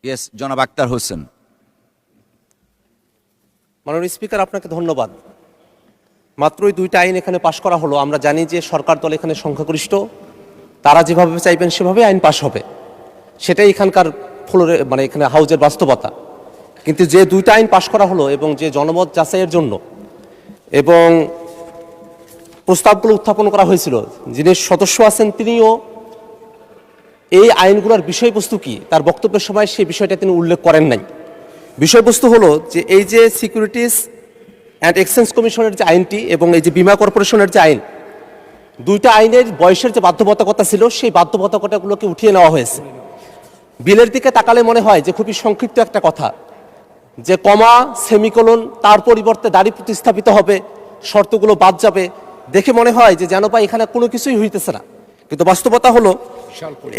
Yes, জনাব আক্তার হোসেন। মাননীয় speaker, আপনাকে ধন্যবাদ। মাত্রই দুইটা আইন এখানে পাশ করা হলো। আমরা জানি যে সরকার দল এখানে সংখ্যাগরিষ্ঠ, তারা যেভাবে চাইবেন সেভাবে আইন পাশ হবে, সেটাই এখানকার ফ্লোরে মানে এখানে হাউজের বাস্তবতা। কিন্তু যে দুইটা আইন পাশ করা হলো এবং যে জনমত যাচাইয়ের জন্য এবং প্রস্তাবগুলো উত্থাপন করা হয়েছিল, যিনি সদস্য আছেন তিনিও এই আইনগুলোর বিষয়বস্তু কি তার বক্তব্যের সময় সেই বিষয়টা তিনি উল্লেখ করেন নাই। বিষয়বস্তু হলো যে এই যে সিকিউরিটিজ অ্যান্ড এক্সচেঞ্জ কমিশনের যে আইনটি এবং এই যে বীমা কর্পোরেশনের যে আইন, দুইটা আইনের বয়সের যে বাধ্যবাধকতা ছিল সেই বাধ্যবাধকতাগুলোকে উঠিয়ে নেওয়া হয়েছে। বিলের দিকে তাকালে মনে হয় যে খুবই সংক্ষিপ্ত একটা কথা, যে কমা সেমিকোলন তার পরিবর্তে দাড়ি প্রতিস্থাপিত হবে, শর্তগুলো বাদ যাবে। দেখে মনে হয় যে যেন বা এখানে কোনো কিছুই হইতেছে না। কিন্তু বাস্তবতা হলো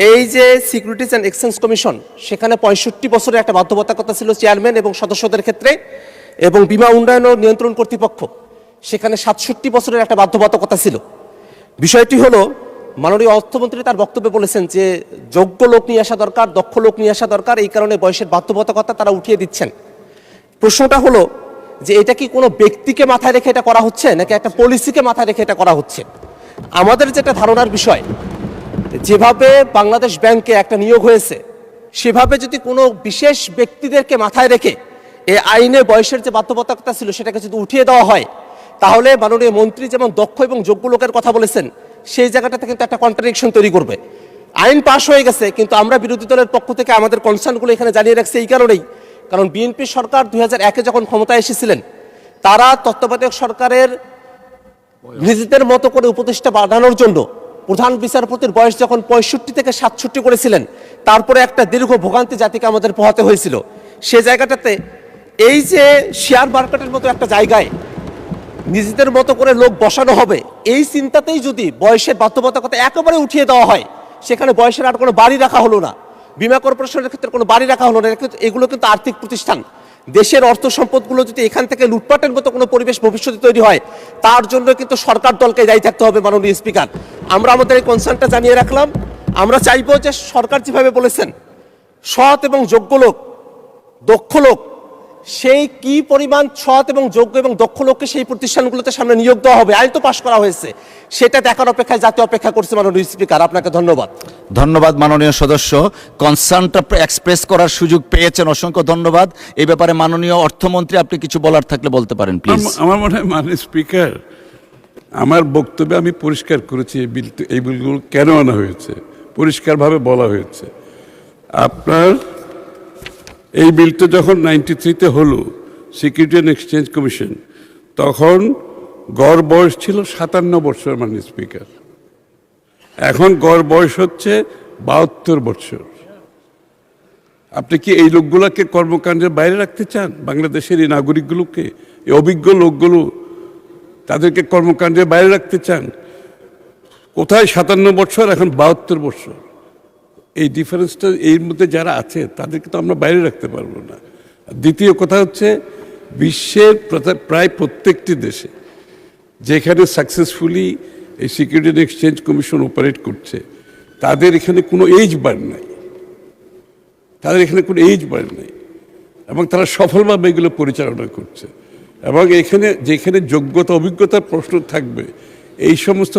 এই যে সিকিউরিটিজ অ্যান্ড এক্সচেঞ্জ কমিশন, সেখানে 65 বছরের একটা বাধ্যবাধকতা ছিল চেয়ারম্যান এবং সদস্যদের ক্ষেত্রে, এবং বীমা উন্নয়ন ও নিয়ন্ত্রণ কর্তৃপক্ষ সেখানে 67 বছরের একটা বাধ্যবাধকতা ছিল। বিষয়টি হলো মাননীয় অর্থমন্ত্রী তার বক্তব্যে বলেছেন যে যোগ্য লোক নিয়ে আসা দরকার, দক্ষ লোক নিয়ে আসা দরকার, এই কারণে বয়সের বাধ্যবাধকতা তারা উঠিয়ে দিচ্ছেন। প্রশ্নটা হলো যে এটা কি কোনো ব্যক্তিকে মাথায় রেখে এটা করা হচ্ছে নাকি একটা পলিসিকে মাথায় রেখে এটা করা হচ্ছে? আমাদের যেটা ধারণার বিষয়, যেভাবে বাংলাদেশ ব্যাংকে একটা নিয়োগ হয়েছে সেভাবে যদি কোনো বিশেষ ব্যক্তিদেরকে মাথায় রেখে এই আইনে বয়সের যে বাধ্যবাধকতা ছিল সেটাকে যদি উঠিয়ে দেওয়া হয়, তাহলে মাননীয় মন্ত্রী যেমন দক্ষ এবং যোগ্য লোকের কথা বলেছেন সেই জায়গাটাতে কিন্তু একটা কন্ট্রাডিকশন তৈরি করবে। আইন পাশ হয়ে গেছে, কিন্তু আমরা বিরোধী দলের পক্ষ থেকে আমাদের কনসার্নগুলো এখানে জানিয়ে রাখছি এই কারণেই, কারণ বিএনপি সরকার 2001-এ যখন ক্ষমতায় এসেছিলেন, তারা তত্ত্বাবধায়ক সরকারের নিজেদের মতো করে উপদেষ্টা বাড়ানোর জন্য প্রধান বিচারপতির বয়স যখন 65 থেকে 67 করেছিলেন, তারপরে একটা দীর্ঘ ভোগান্তি জাতিকে আমাদের পোহাতে হয়েছিল। সে জায়গাটাতে এই যে শেয়ার মার্কেটের মতো একটা জায়গায় নিজেদের মতো করে লোক বসানো হবে, এই চিন্তাতেই যদি বয়সের বাধ্যবাধকতা একেবারে উঠিয়ে দেওয়া হয়, সেখানে বয়সের আর কোনো বাড়ি রাখা হলো না, বীমা কর্পোরেশনের ক্ষেত্রে কোনো বাড়ি রাখা হলো না। এগুলো কিন্তু আর্থিক প্রতিষ্ঠান, দেশের অর্থ সম্পদগুলো যদি এখান থেকে লুটপাটের মতো কোনো পরিবেশ ভবিষ্যতে তৈরি হয়, তার জন্য কিন্তু সরকার দলকে দায়ী থাকতে হবে। মাননীয় স্পিকার, আমরা আমাদের এই কনসার্নটা জানিয়ে রাখলাম। আমরা চাইবো যে সরকার যেভাবে বলেছেন সৎ এবং যোগ্য লোক, দক্ষ লোক, সেই কি পরিমাণ সৎ এবং যোগ্য এবং দক্ষ লোককে সেই প্রতিষ্ঠানগুলোতে সামনে নিয়োগ দেওয়া হবে, আইন তো পাশ করা হয়েছে, সেটা দেখার অপেক্ষায় জাতীয় অপেক্ষা করছে। মাননীয় স্পিকার, আপনাকে ধন্যবাদ। ধন্যবাদ মাননীয় সদস্য, কনসার্নটা এক্সপ্রেস করার সুযোগ পেয়েছেন, অসংখ্য ধন্যবাদ। এই ব্যাপারে মাননীয় অর্থমন্ত্রী আপনি কিছু বলার থাকলে বলতে পারেন প্লিজ। আমার মনে হয় মাননীয় স্পিকার, আমার বক্তব্যে আমি পরিষ্কার করেছি এই বিলগুলো কেন আনা হয়েছে, পরিষ্কারভাবে বলা হয়েছে। আপনার এই বিলটা যখন 93-তে হলো, সিকিউরিটি অ্যান্ড এক্সচেঞ্জ কমিশন, তখন গড় বয়স ছিল 57 বছর মাননীয় স্পিকার। এখন গড় বয়স হচ্ছে 72 বছর। আপনি কি এই লোকগুলোকে কর্মকাণ্ডের বাইরে রাখতে চান? বাংলাদেশের এই নাগরিকগুলোকে, এই অভিজ্ঞ লোকগুলো, তাদেরকে কর্মকাণ্ডের বাইরে রাখতে চান? কোথায় 57 বছর, এখন 72 বছর। এই ডিফারেন্সটা এর মধ্যে যারা আছে তাদেরকে তো আমরা বাইরে রাখতে পারবো না। দ্বিতীয় কথা হচ্ছে, বিশ্বের প্রায় প্রত্যেকটি দেশে যেখানে সাকসেসফুলি এই security and exchange commission operate করছে, তাদের এখানে কোনো এজ বার নাই, এবং তারা সফলভাবে এগুলো পরিচালনা করছে। এবং এখানে যেখানে যোগ্যতা অভিজ্ঞতার প্রশ্ন থাকবে, এই সমস্ত